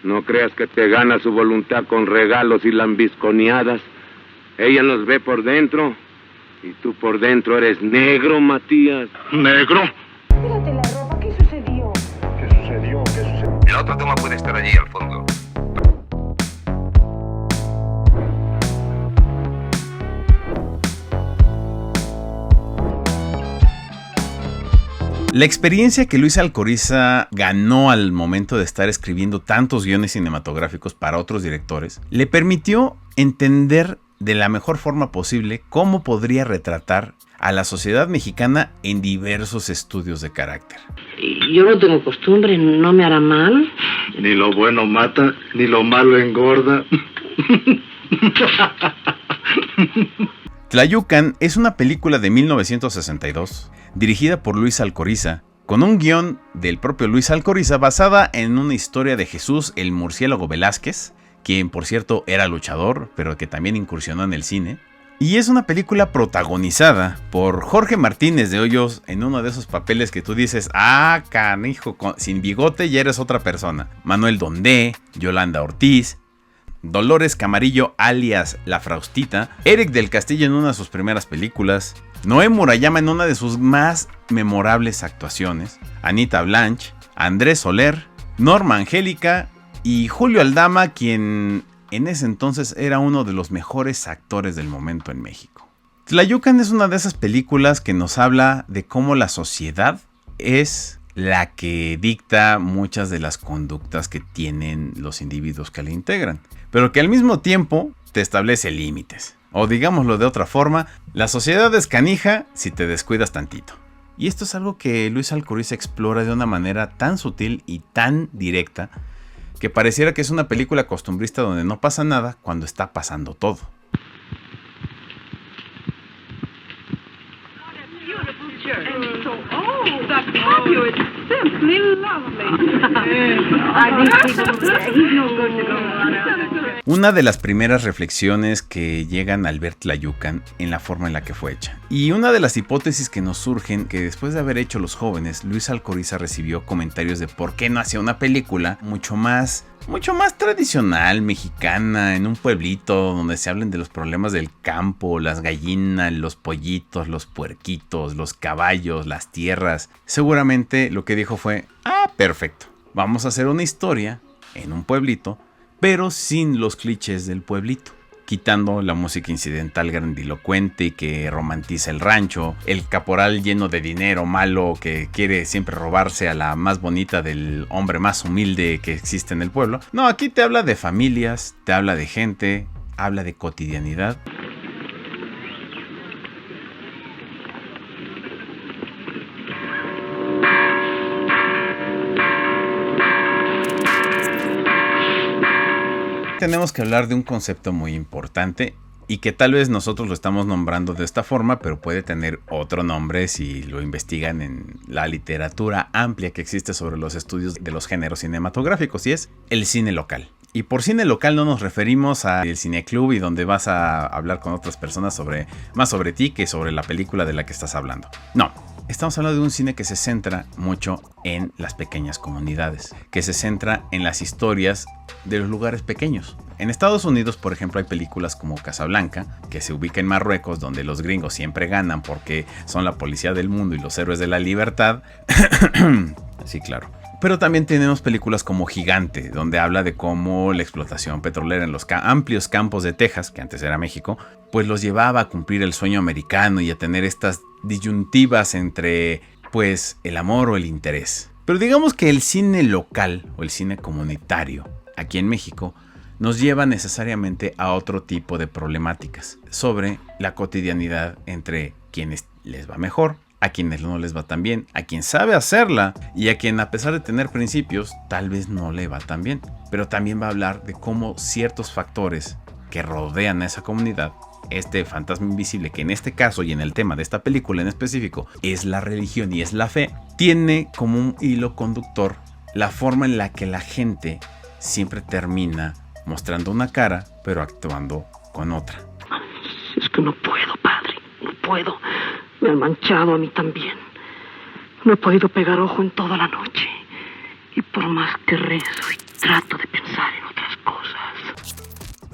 No creas que te gana su voluntad con regalos y lambisconeadas. Ella nos ve por dentro y tú por dentro eres negro, Matías. ¿Negro? Mírate la ropa, ¿qué sucedió? ¿Qué sucedió? ¿Qué sucedió? La otra toma puede estar allí al fondo. La experiencia que Luis Alcoriza ganó al momento de estar escribiendo tantos guiones cinematográficos para otros directores, le permitió entender de la mejor forma posible cómo podría retratar a la sociedad mexicana en diversos estudios de carácter. Yo no tengo costumbre, no me hará mal. Ni lo bueno mata, ni lo malo engorda. Tlayucan es una película de 1962, dirigida por Luis Alcoriza, con un guión del propio Luis Alcoriza basada en una historia de Jesús el Murciélago Velázquez, quien por cierto era luchador, pero que también incursionó en el cine. Y es una película protagonizada por Jorge Martínez de Hoyos en uno de esos papeles que tú dices, ah, canijo, sin bigote ya eres otra persona. Manuel Dondé, Yolanda Ortiz, Dolores Camarillo alias La Fraustita, Eric del Castillo en una de sus primeras películas, Noé Murayama en una de sus más memorables actuaciones, Anita Blanch, Andrés Soler, Norma Angélica y Julio Aldama, quien en ese entonces era uno de los mejores actores del momento en México. Tlayucan es una de esas películas que nos habla de cómo la sociedad es la que dicta muchas de las conductas que tienen los individuos que la integran, pero que al mismo tiempo te establece límites. O digámoslo de otra forma, la sociedad es canija si te descuidas tantito. Y esto es algo que Luis Alcoriza explora de una manera tan sutil y tan directa que pareciera que es una película costumbrista donde no pasa nada cuando está pasando todo. Una de las primeras reflexiones que llegan al ver Tlayucan en la forma en la que fue hecha. Y una de las hipótesis que nos surgen, que después de haber hecho Los Jóvenes, Luis Alcoriza recibió comentarios de por qué no hacía una película mucho más tradicional, mexicana, en un pueblito donde se hablen de los problemas del campo, las gallinas, los pollitos, los puerquitos, los caballos, las tierras. Seguramente lo que dijo fue, perfecto, vamos a hacer una historia en un pueblito, pero sin los clichés del pueblito, quitando la música incidental grandilocuente y que romantiza el rancho, el caporal lleno de dinero malo que quiere siempre robarse a la más bonita del hombre más humilde que existe en el pueblo. No, aquí te habla de familias, te habla de gente, habla de cotidianidad. Tenemos que hablar de un concepto muy importante y que tal vez nosotros lo estamos nombrando de esta forma, pero puede tener otro nombre si lo investigan en la literatura amplia que existe sobre los estudios de los géneros cinematográficos, y es el cine local. Y por cine local no nos referimos al cineclub y donde vas a hablar con otras personas más sobre ti que sobre la película de la que estás hablando. No. Estamos hablando de un cine que se centra mucho en las pequeñas comunidades, que se centra en las historias de los lugares pequeños. En Estados Unidos, por ejemplo, hay películas como Casablanca, que se ubica en Marruecos, donde los gringos siempre ganan porque son la policía del mundo y los héroes de la libertad. Sí, claro. Pero también tenemos películas como Gigante, donde habla de cómo la explotación petrolera en los amplios campos de Texas, que antes era México, pues los llevaba a cumplir el sueño americano y a tener estas disyuntivas entre, pues, el amor o el interés. Pero digamos que el cine local o el cine comunitario aquí en México nos lleva necesariamente a otro tipo de problemáticas sobre la cotidianidad entre quienes les va mejor, a quienes no les va tan bien, a quien sabe hacerla y a quien, a pesar de tener principios, tal vez no le va tan bien. Pero también va a hablar de cómo ciertos factores que rodean a esa comunidad, este fantasma invisible, que en este caso y en el tema de esta película en específico es la religión y es la fe, tiene como un hilo conductor la forma en la que la gente siempre termina mostrando una cara, pero actuando con otra. Es que no puedo, padre, no puedo. Me han manchado a mí también. No he podido pegar ojo en toda la noche. Y por más que rezo y trato de pensar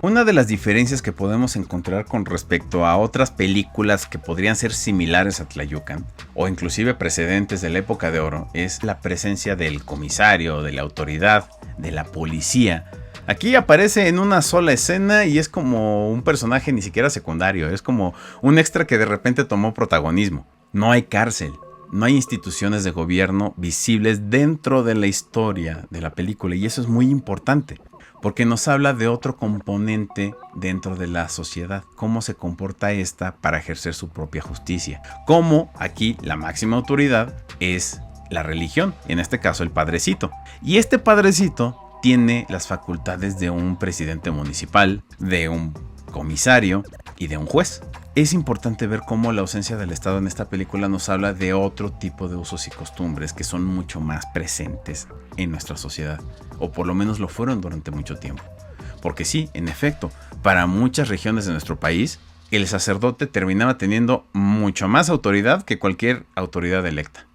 Una de las diferencias que podemos encontrar con respecto a otras películas que podrían ser similares a Tlayucan, o inclusive precedentes de la época de oro, es la presencia del comisario, de la autoridad, de la policía. Aquí aparece en una sola escena y es como un personaje ni siquiera secundario, es como un extra que de repente tomó protagonismo. No hay cárcel, no hay instituciones de gobierno visibles dentro de la historia de la película, y eso es muy importante, porque nos habla de otro componente dentro de la sociedad, cómo se comporta esta para ejercer su propia justicia, cómo aquí la máxima autoridad es la religión, en este caso el padrecito, y este padrecito tiene las facultades de un presidente municipal, de un comisario y de un juez. Es importante ver cómo la ausencia del Estado en esta película nos habla de otro tipo de usos y costumbres que son mucho más presentes en nuestra sociedad, o por lo menos lo fueron durante mucho tiempo. Porque sí, en efecto, para muchas regiones de nuestro país, el sacerdote terminaba teniendo mucho más autoridad que cualquier autoridad electa.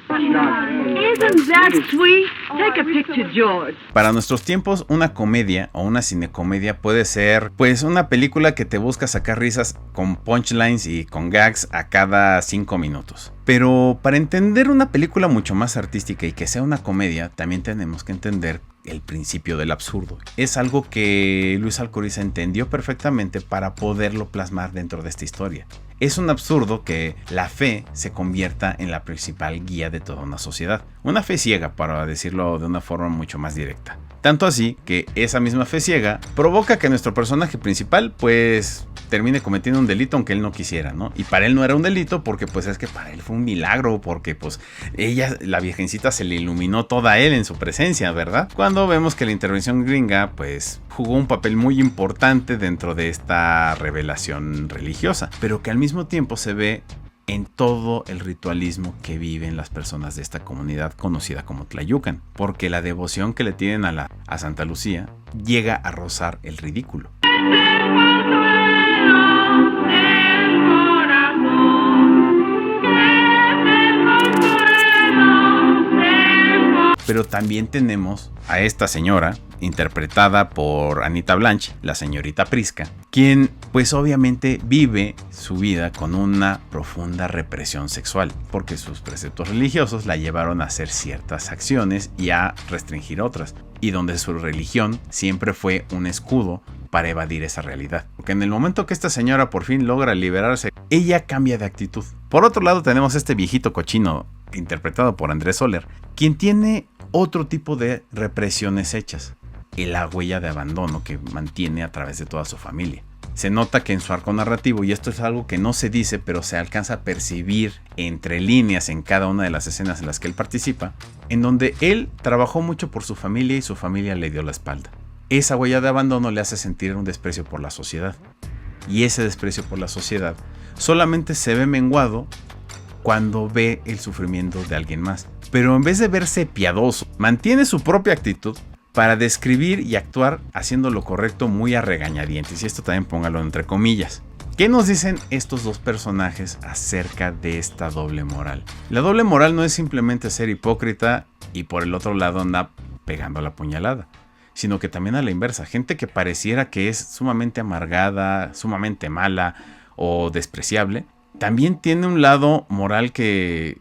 Isn't that sweet? Take a picture, George. Para nuestros tiempos, una comedia o una cinecomedia puede ser pues una película que te busca sacar risas con punchlines y con gags a cada 5 minutos. Pero para entender una película mucho más artística y que sea una comedia, también tenemos que entender el principio del absurdo. Es algo que Luis Alcoriza entendió perfectamente para poderlo plasmar dentro de esta historia. Es un absurdo que la fe se convierta en la principal guía de toda una sociedad. Una fe ciega, para decirlo de una forma mucho más directa. Tanto así que esa misma fe ciega provoca que nuestro personaje principal pues termine cometiendo un delito aunque él no quisiera, ¿no? Y para él no era un delito porque pues es que para él fue un milagro, porque pues ella, la virgencita, se le iluminó toda a él en su presencia, ¿verdad? Cuando vemos que la intervención gringa pues jugó un papel muy importante dentro de esta revelación religiosa, pero que al mismo tiempo se ve en todo el ritualismo que viven las personas de esta comunidad conocida como Tlayucan, porque la devoción que le tienen a Santa Lucía llega a rozar el ridículo. Pero también tenemos a esta señora, interpretada por Anita Blanch, la señorita Prisca, quien pues obviamente vive su vida con una profunda represión sexual, porque sus preceptos religiosos la llevaron a hacer ciertas acciones y a restringir otras, y donde su religión siempre fue un escudo para evadir esa realidad. Porque en el momento que esta señora por fin logra liberarse, ella cambia de actitud. Por otro lado tenemos a este viejito cochino, interpretado por Andrés Soler, quien tiene otro tipo de represiones hechas, la huella de abandono que mantiene a través de toda su familia. Se nota que en su arco narrativo, y esto es algo que no se dice pero se alcanza a percibir entre líneas en cada una de las escenas en las que él participa, en donde él trabajó mucho por su familia y su familia le dio la espalda. Esa huella de abandono le hace sentir un desprecio por la sociedad, y ese desprecio por la sociedad solamente se ve menguado cuando ve el sufrimiento de alguien más. Pero en vez de verse piadoso, mantiene su propia actitud para describir y actuar haciendo lo correcto muy a regañadientes. Y esto también póngalo entre comillas. ¿Qué nos dicen estos dos personajes acerca de esta doble moral? La doble moral no es simplemente ser hipócrita y por el otro lado anda pegando la puñalada, sino que también a la inversa. Gente que pareciera que es sumamente amargada, sumamente mala o despreciable, también tiene un lado moral que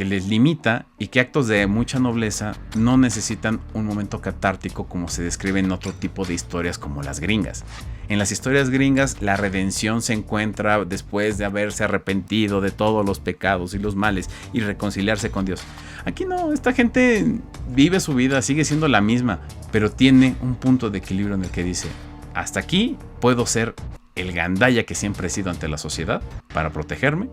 les limita, y que actos de mucha nobleza no necesitan un momento catártico como se describe en otro tipo de historias como las gringas. En las historias gringas la redención se encuentra después de haberse arrepentido de todos los pecados y los males y reconciliarse con Dios. Aquí no, esta gente vive su vida, sigue siendo la misma, pero tiene un punto de equilibrio en el que dice: hasta aquí puedo ser el gandalla que siempre he sido ante la sociedad para protegerme,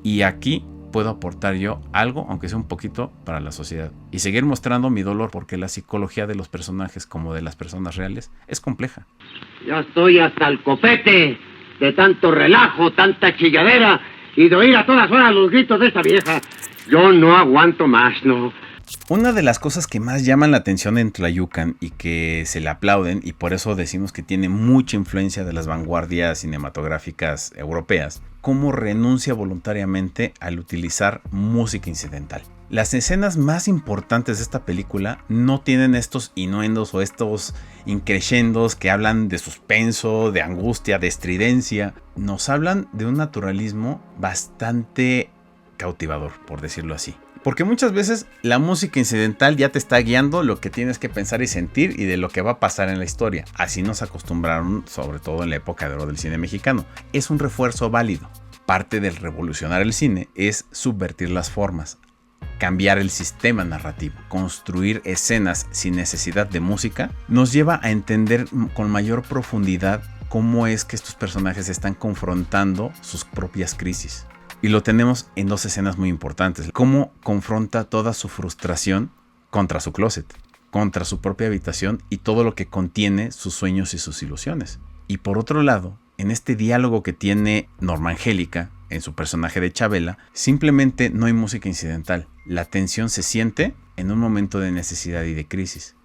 y aquí puedo aportar yo algo, aunque sea un poquito, para la sociedad, y seguir mostrando mi dolor, porque la psicología de los personajes como de las personas reales es compleja. Ya estoy hasta el copete de tanto relajo, tanta chilladera y de oír a todas horas los gritos de esta vieja. Yo no aguanto más, no. Una de las cosas que más llaman la atención en Tlayucan y que se le aplauden, y por eso decimos que tiene mucha influencia de las vanguardias cinematográficas europeas, cómo renuncia voluntariamente al utilizar música incidental. Las escenas más importantes de esta película no tienen estos innuendos o estos increscendos que hablan de suspenso, de angustia, de estridencia. Nos hablan de un naturalismo bastante cautivador, por decirlo así. Porque muchas veces la música incidental ya te está guiando lo que tienes que pensar y sentir y de lo que va a pasar en la historia. Así nos acostumbraron, sobre todo en la época de oro del cine mexicano. Es un refuerzo válido. Parte del revolucionar el cine es subvertir las formas, cambiar el sistema narrativo, construir escenas sin necesidad de música, nos lleva a entender con mayor profundidad cómo es que estos personajes están confrontando sus propias crisis. Y lo tenemos en dos escenas muy importantes. Cómo confronta toda su frustración contra su closet, contra su propia habitación y todo lo que contiene sus sueños y sus ilusiones. Y por otro lado, en este diálogo que tiene Norma Angélica en su personaje de Chabela, simplemente no hay música incidental. La tensión se siente en un momento de necesidad y de crisis.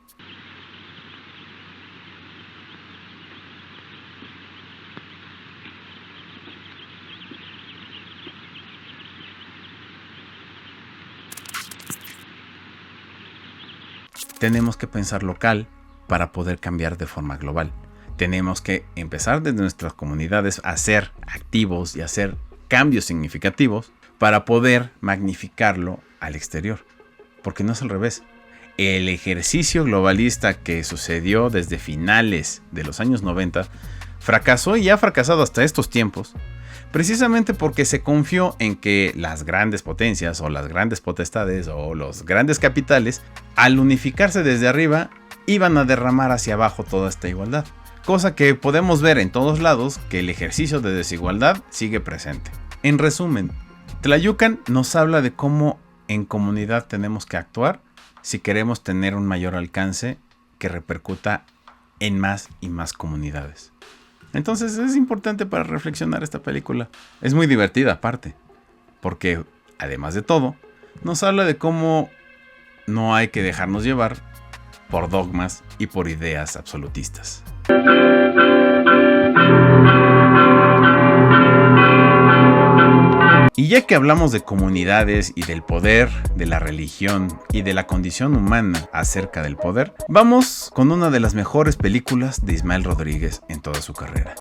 Tenemos que pensar local para poder cambiar de forma global. Tenemos que empezar desde nuestras comunidades a ser activos y a hacer cambios significativos para poder magnificarlo al exterior. Porque no es al revés. El ejercicio globalista que sucedió desde finales de los años 90 fracasó y ha fracasado hasta estos tiempos, precisamente porque se confió en que las grandes potencias o las grandes potestades o los grandes capitales, al unificarse desde arriba, iban a derramar hacia abajo toda esta igualdad. Cosa que podemos ver en todos lados, que el ejercicio de desigualdad sigue presente. En resumen, Tlayucan nos habla de cómo en comunidad tenemos que actuar si queremos tener un mayor alcance que repercuta en más y más comunidades. Entonces es importante para reflexionar esta película. Es muy divertida aparte, porque además de todo, nos habla de cómo no hay que dejarnos llevar por dogmas y por ideas absolutistas. Y ya que hablamos de comunidades y del poder, de la religión y de la condición humana acerca del poder, vamos con una de las mejores películas de Ismael Rodríguez en toda su carrera.